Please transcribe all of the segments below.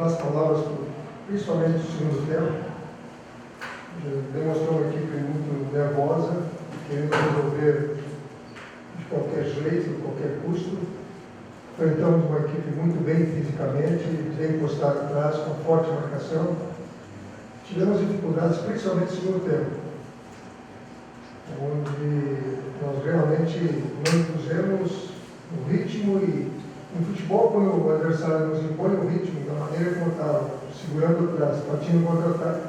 últimas palavras, principalmente no segundo tempo. Demonstrou uma equipe muito nervosa, querendo resolver de qualquer jeito, de qualquer custo. Enfrentamos uma equipe muito bem fisicamente, bem postada atrás, com forte marcação. Tivemos dificuldades, principalmente no segundo tempo, onde nós realmente não impusemos o ritmo e no futebol, quando o adversário nos impõe o ritmo da maneira como estava, segurando atrás, partindo contra-ataque,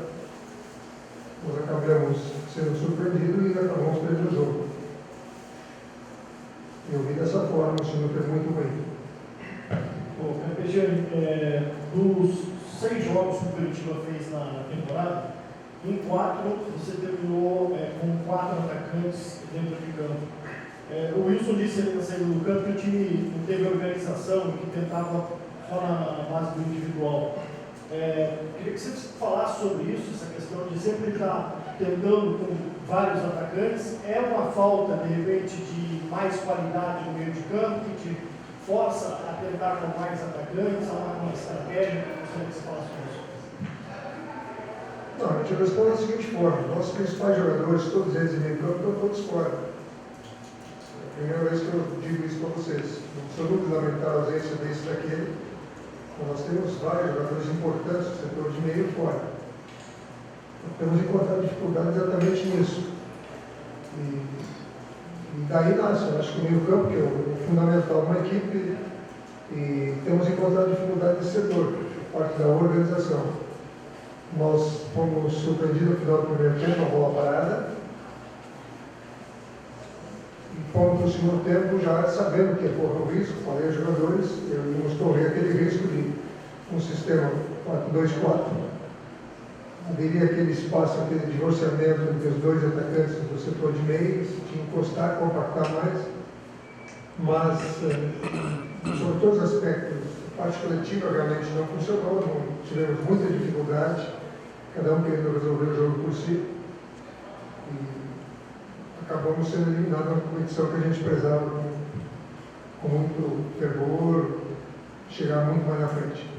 nós acabamos sendo surpreendidos e acabamos perdendo o jogo. Eu vi dessa forma, o segundo tempo muito ruim. Campesino, dos 6 jogos que o Curitiba fez na temporada, em 4 você terminou com 4 atacantes dentro de campo. O Wilson disse ali na saída do campo que o time não teve organização, que tentava só na base do individual. Queria que você falasse sobre isso, essa questão de sempre estar tentando com vários atacantes. É uma falta, de repente, de mais qualidade no meio de campo, que te força a tentar com mais atacantes, há uma estratégia que você que se fala sobre isso? Não, a gente responde da seguinte forma: nossos principais jogadores, todos eles em meio campo, estão todos fora. É a primeira vez que eu digo isso para vocês. Não sou muito lamentar a ausência desse daquele. Nós temos vários jogadores importantes do setor de meio fora. Temos encontrado dificuldade exatamente nisso. E daí nasce, eu acho que o meio campo, que é o fundamental de uma equipe, e temos encontrado dificuldade nesse setor, parte da organização. Nós fomos surpreendidos no final do primeiro tempo, a bola parada, e fomos no segundo tempo já sabendo que ia correr o risco, falei aos jogadores, íamos correr aquele risco de um sistema 4-2-4. Haveria aquele espaço, aquele divorciamento entre os dois atacantes do setor de meio, se tinha que encostar, compactar mais, mas sobre todos os aspectos, a parte coletiva realmente não funcionou, tivemos muita dificuldade, cada um querendo resolver o jogo por si, e acabamos sendo eliminados na competição que a gente prezava com muito fervor, chegar muito mais na frente.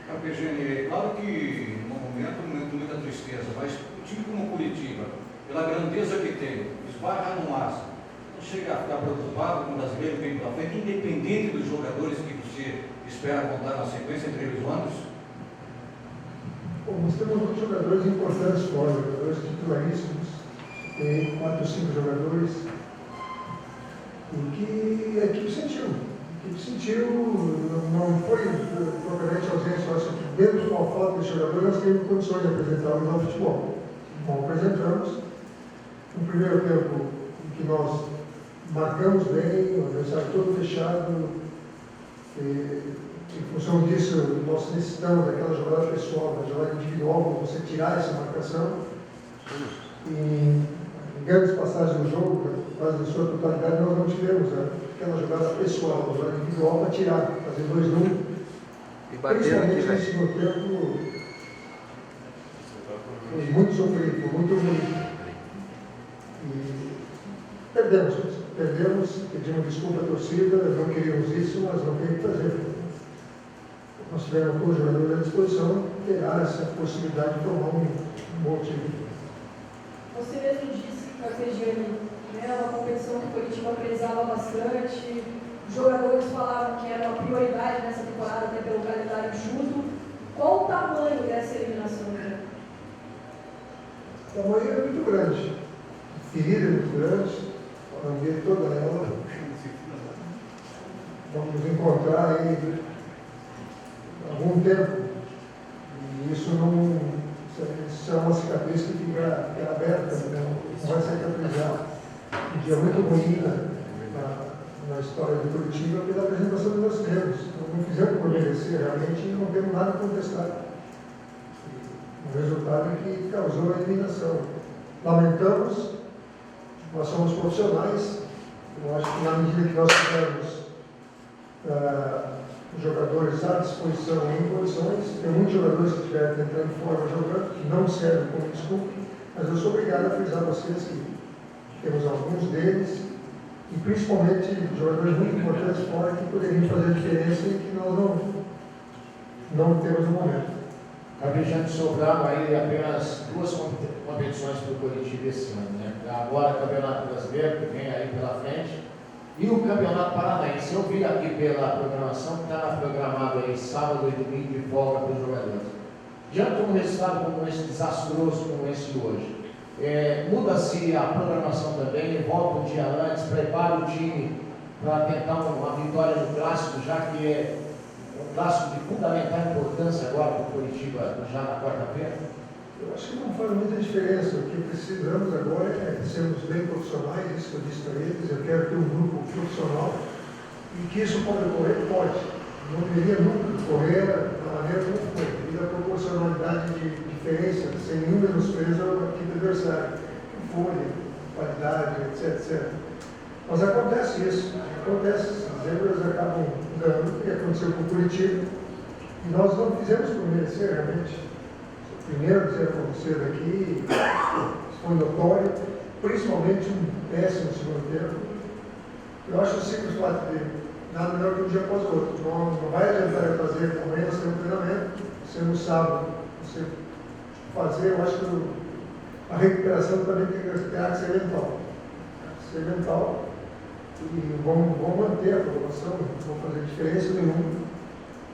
Campesini, claro que no momento muita tristeza, mas o time como Curitiba, pela grandeza que tem, esbarra no máximo, não chega a ficar preocupado com o brasileiro que vem pela frente, independente dos jogadores que você espera contar na sequência entre eles anos? Bom, nós temos muitos jogadores importantes fora, jogadores titularíssimos, tem 4 ou 5 jogadores, e que a equipe sentiu. Não foi propriamente ausência, eu acho que dentro de uma falta de jogador nós temos condições de apresentá-los ao futebol. Bom, apresentamos. No primeiro tempo, em que nós marcamos bem, o adversário todo fechado, em função disso, nós necessitamos daquela jogada pessoal, da jogada individual, para você tirar essa marcação. E em grandes passagens do jogo, quase na sua totalidade, nós não tivemos aquela jogada pessoal, a jogada individual para tirar, fazer 2-1. Principalmente no segundo tempo, foi muito sofrido, foi muito ruim. E perdemos, pedimos desculpa à torcida, não queríamos isso, mas não tem o que fazer. Nós tivemos com os jogadores à disposição, terá essa possibilidade de tomar um bom time. Você mesmo disse que a PGM é uma competição que o Curitiba prezava bastante, os jogadores falavam que era uma prioridade nessa temporada, até pelo calendário junto. Qual o tamanho dessa eliminação? O tamanho é muito grande, a ferida é muito grande, a ver toda ela. Vamos encontrar aí algum tempo, e isso é uma cicatriz que fica aberta, não vai cicatrizar. Um dia muito ruim na história do Curitiba pela apresentação que nós temos. Não fizemos por merecer realmente e não temos nada a contestar. O resultado é que causou a eliminação. Lamentamos, nós somos profissionais, eu acho que na medida que nós tivermos os jogadores à disposição em condições, tem muitos jogadores que estiverem tentando fora jogando, que não servem como desculpa, mas eu sou obrigado a frisar vocês que temos alguns deles, e principalmente jogadores muito importantes fora que poderiam fazer a diferença e que nós não temos no momento. Carpejano, sobrando aí apenas 2 competições para o Curitiba esse ano, né? Agora o Campeonato Brasileiro, que vem aí pela frente, e o Campeonato Paranaense. Eu vi aqui pela programação que está programado aí sábado e domingo de folga para os jogadores. Diante de um resultado como esse, desastroso como esse de hoje, muda-se a programação também, volta um dia antes, prepara o time para tentar uma vitória no clássico, já que é um clássico de fundamental importância agora para o Curitiba, já na quarta-feira? Eu acho que não faz muita diferença. O que precisamos agora é sermos bem profissionais, isso que eu disse para eles. Eu quero ter um grupo profissional e que isso pode ocorrer, pode. Não deveria nunca ocorrer da maneira como foi, devido à proporcionalidade de diferença, sem nenhum menosprezo ao equipe adversária, folha, qualidade, etc. Mas acontece isso, acontece. As zebras acabam dando, o que aconteceu com o Curitiba, e nós não fizemos por merecer realmente. Primeiro dizer para você daqui, foi notório, principalmente um péssimo segundo tempo. Eu acho simples o fato de nada melhor que um dia após o outro. Não vai adiantar eu fazer amanhã, nós temos treinamento, sendo sábado, você fazer, eu acho que a recuperação também tem que ser mental. Ser mental. E vamos manter a programação, não vou fazer diferença nenhuma.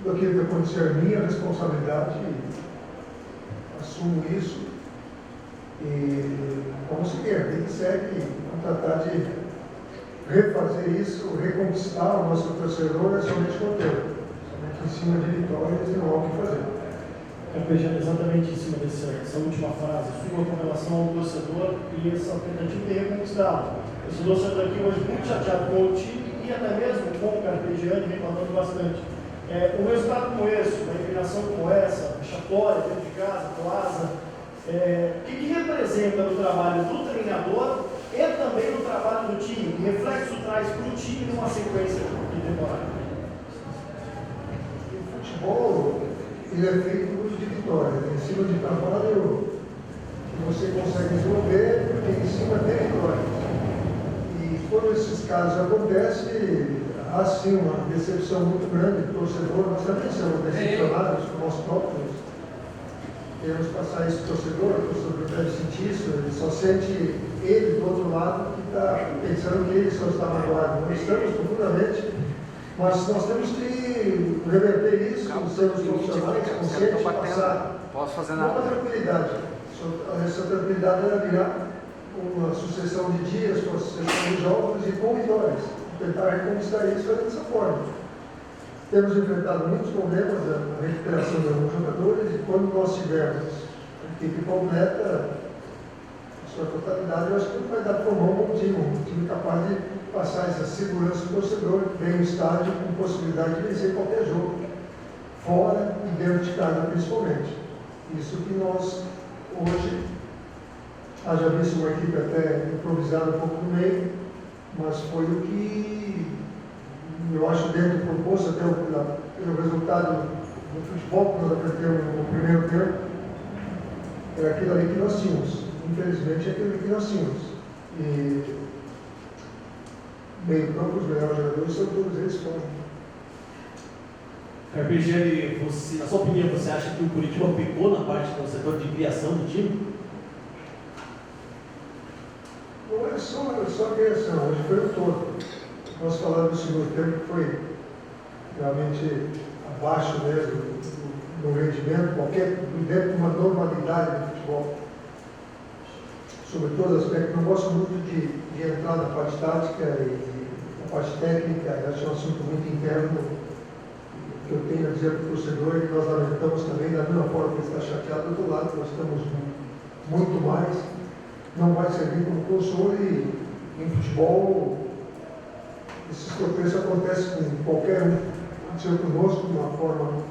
Daquilo que aconteceu é minha responsabilidade. Assumo isso e vamos seguir, tem que segue, vamos tratar de refazer isso, reconquistar o nosso torcedor, é somente com o tempo, somente em cima de vitórias e não há o que fazer. Carpejano, exatamente em cima dessa última frase sua com relação ao torcedor e essa tentativa de reconquistá-lo. Esse torcedor aqui hoje muito chateado com o time e até mesmo com o Carpejano, reclamando bastante. Um resultado como esse, uma eliminação como essa, vexatória, dentro de casa, Plaza, o que representa no trabalho do treinador e também no trabalho do time? Que reflexo traz para o time numa sequência de temporada? O futebol, ele é feito de vitória, né? Em cima de trabalho que você consegue desenvolver, porque em cima tem vitória. E quando esses casos acontecem, há sim uma decepção muito grande do torcedor. Nós também somos decepcionados com nós próprios. Queremos passar isso para o torcedor deve sentir isso, ele só sente ele do outro lado que está pensando que ele só está magoado. Nós estamos profundamente, mas nós temos que reverter isso, sermos profissionais, conscientes, passar uma tranquilidade. Essa tranquilidade era virar uma sucessão de dias, uma sucessão de jogos e com vitórias. Tentar reconquistar isso dessa forma. Temos enfrentado muitos problemas na recuperação de alguns jogadores e quando nós tivermos a equipe completa, a sua totalidade, eu acho que não vai dar por mão um time capaz de passar essa segurança do torcedor, bem no estádio, com possibilidade de vencer qualquer jogo, fora e dentro de casa principalmente. Isso que nós, hoje, haja visto uma equipe até improvisada um pouco no meio, mas foi o que eu acho dentro do proposto, até pelo resultado do futebol que nós apresentamos no primeiro tempo, era aquilo ali que nós tínhamos. Infelizmente, é aquilo que nós tínhamos. E meio campo, os melhores jogadores são todos eles fora. Carpegiani, na sua opinião, você acha que o Curitiba pecou na parte do setor de criação do time? Não é só a criação, hoje foi o todo. Nós falamos do segundo tempo que foi realmente abaixo mesmo do rendimento, dentro de uma normalidade do futebol. Sobre todos os aspectos, não gosto muito de entrar na parte tática e na parte técnica, acho que é um assunto muito interno que eu tenho a dizer para o torcedor e nós lamentamos também, da mesma forma que ele está chateado do outro lado, nós estamos muito mais. Não vai servir como consolo e em futebol esses tropeços acontecem com qualquer um. Aconteceu conosco de uma forma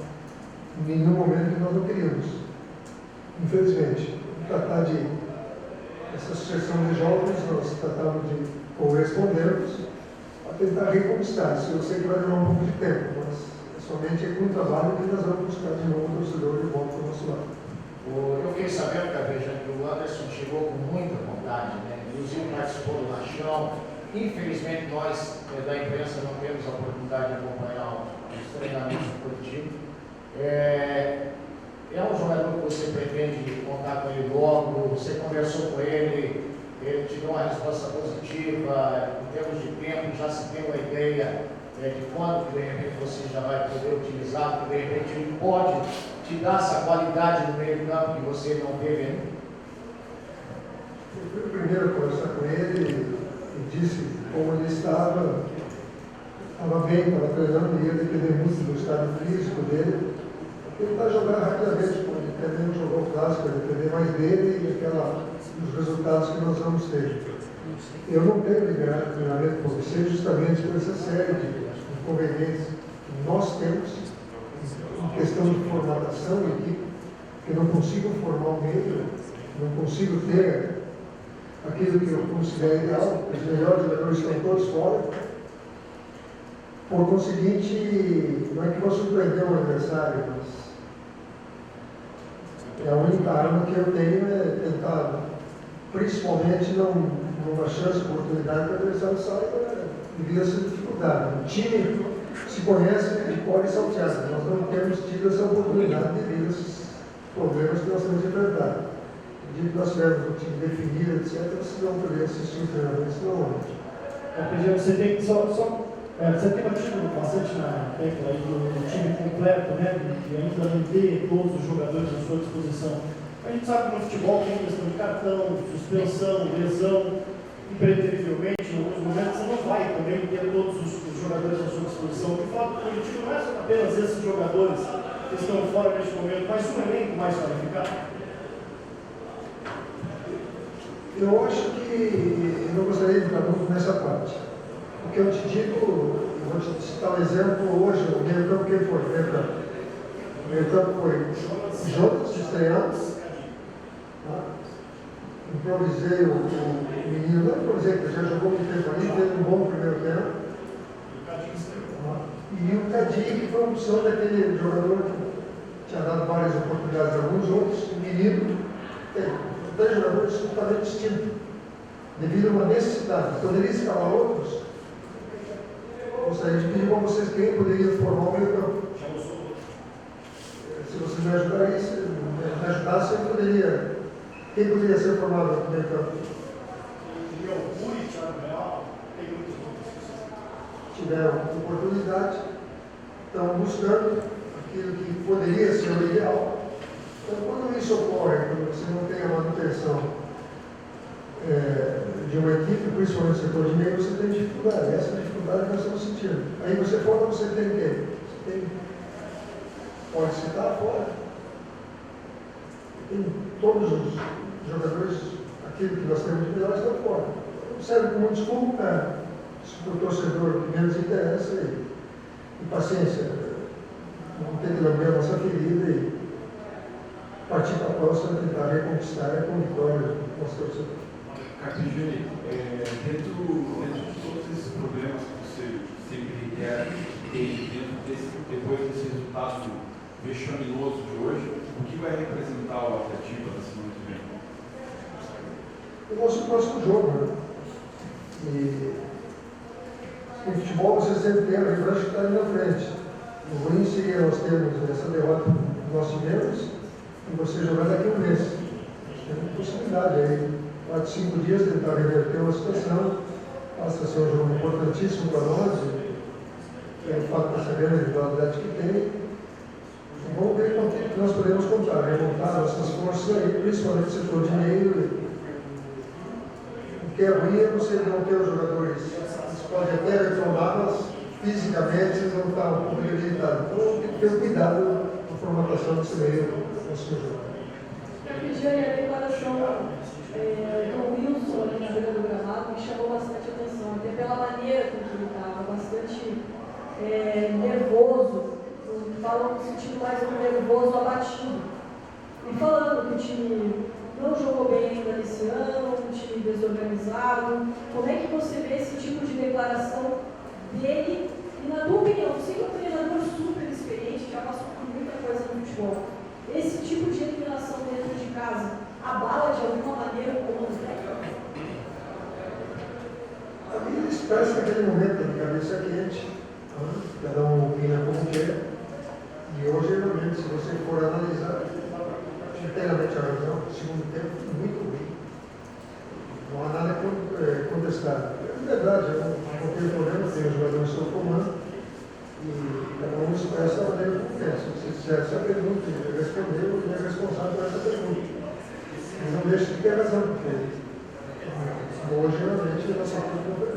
em nenhum momento que nós não queríamos. Infelizmente, tratar de essa sucessão de jogos, nós tratamos de correspondermos a tentar reconquistar. Isso eu sei que vai demorar um pouco de tempo, mas é somente com o trabalho que nós vamos buscar de novo o torcedor de volta ao nosso lado. Eu fiquei sabendo, Carpejano, que o Anderson chegou com muita vontade, né? Inclusive participou do Rachão. Infelizmente, nós da imprensa não temos a oportunidade de acompanhar os treinamentos do Curitiba. de quando que de repente você já vai poder utilizar, que de repente ele pode te dar essa qualidade no meio campo que você não teve ainda? Eu fui o primeiro a conversar com ele e disse como ele estava bem, estava treinando, ia depender muito do estado físico dele. Tentar jogar rapidamente, porque ele também não jogou o clássico, vai depender mais dele e dos resultados que nós vamos ter. Eu não tenho liberado treinamento com você justamente por essa série de inconvenientes que nós temos em questão de formatação de equipe, que eu não consigo formar um meio, não consigo ter aquilo que eu considero ideal, os melhores jogadores estão todos fora. Por conseguinte, não é que vou surpreender o adversário, mas a única arma que eu tenho é tentar, principalmente numa chance, oportunidade que o adversário saiba devido a essa dificuldade. O time se conhece de cor e salteado, nós não temos tido essa oportunidade devido a esses problemas que nós temos enfrentado. No dia que nós tivermos um time definido, etc., vocês vão poder assistir os treinamentos normalmente. Você tem você tem batido bastante na tecla aí do time completo, né? De ainda manter todos os jogadores à sua disposição. A gente sabe que no futebol tem questão de cartão, suspensão, lesão, impreterivelmente, em alguns momentos você não vai também ter todos os jogadores à sua disposição. O fato positivo não é apenas esses jogadores que estão fora neste momento, mas um elenco mais qualificado. Eu acho que eu não gostaria de entrar muito nessa parte. O que eu te digo, eu vou te citar um exemplo hoje, o meio campo que foi, o meio campo foi Jonas, estreantes, improvisei o menino, não improvisei, porque já jogou muito tempo ali, teve um bom primeiro tempo, e o Cadi, que foi a opção daquele jogador que tinha dado várias oportunidades a alguns outros, o menino, três jogadores absolutamente distintos, devido a uma necessidade. Poderia escalar outros. Gostaria de pedir para vocês quem poderia formar o meio campo. Se vocês me ajudarem, me ajudassem, eu poderia. Quem poderia ser formado no meio campo? Tiveram oportunidade, estão buscando aquilo que poderia ser o ideal. Então, quando isso ocorre, quando você não tem a manutenção de uma equipe, principalmente no setor de meio, você tem dificuldade. Essa é a dificuldade que nós estamos sentindo. Aí você fora, você tem o quê? Você tem, pode citar fora. Tem todos os jogadores, aquilo que nós temos de melhor, estão fora. Não serve como desculpa, se o torcedor que menos interessa, e paciência, não tem que lembrar a nossa ferida e partir para a próxima, tentar reconquistar com vitória do nosso torcedor. Carpegini, dentro de todos esses problemas que você sempre requer depois desse resultado vexaminoso de hoje, o que vai representar o Atletiba na semana que vem? O nosso próximo jogo, né? E no futebol você sempre tem a revanche que está ali na frente. O ruim seria nós termos essa derrota que nós tivemos e você jogar daqui a um mês. Tem uma possibilidade aí. 4, 5 dias tentar reverter uma situação, passa a ser um jogo importantíssimo para nós, o fato de saber a rivalidade que tem. Vamos ver com o que nós podemos contar, remontar nossas forças aí, principalmente no setor de meio. O que é ruim é você não ter os jogadores, eles podem até retornar, mas fisicamente eles não estão um pouco debilitados. Então tem que ter cuidado na formatação desse meio nosso jogo. Eu pedi a declaração do Wilson ali na beira do gramado, me chamou bastante atenção, até pela maneira com que ele estava, bastante nervoso, falam sentindo mais um nervoso abatido. E falando que o time não jogou bem ainda nesse ano, um time desorganizado. Como é que você vê esse tipo de declaração dele? E na tua opinião, você que é um treinador super experiente, já passou por muita coisa no futebol, esse tipo de eliminação dentro de casa abala de alguma maneira o comando técnico? A mim expressa naquele momento de cabeça quente, cada um opina como quer, e hoje realmente, se você for analisar, inteiramente a razão, o segundo tempo foi muito ruim. Não há nada a contestar. É verdade, não tem problema, tem os jogadores sob comando, E cada um expressa a maneira como pensa. Se fizer essa pergunta e ele respondeu, ele é responsável por essa pergunta. Mas não deixa de ter razão, porque hoje realmente ela só foi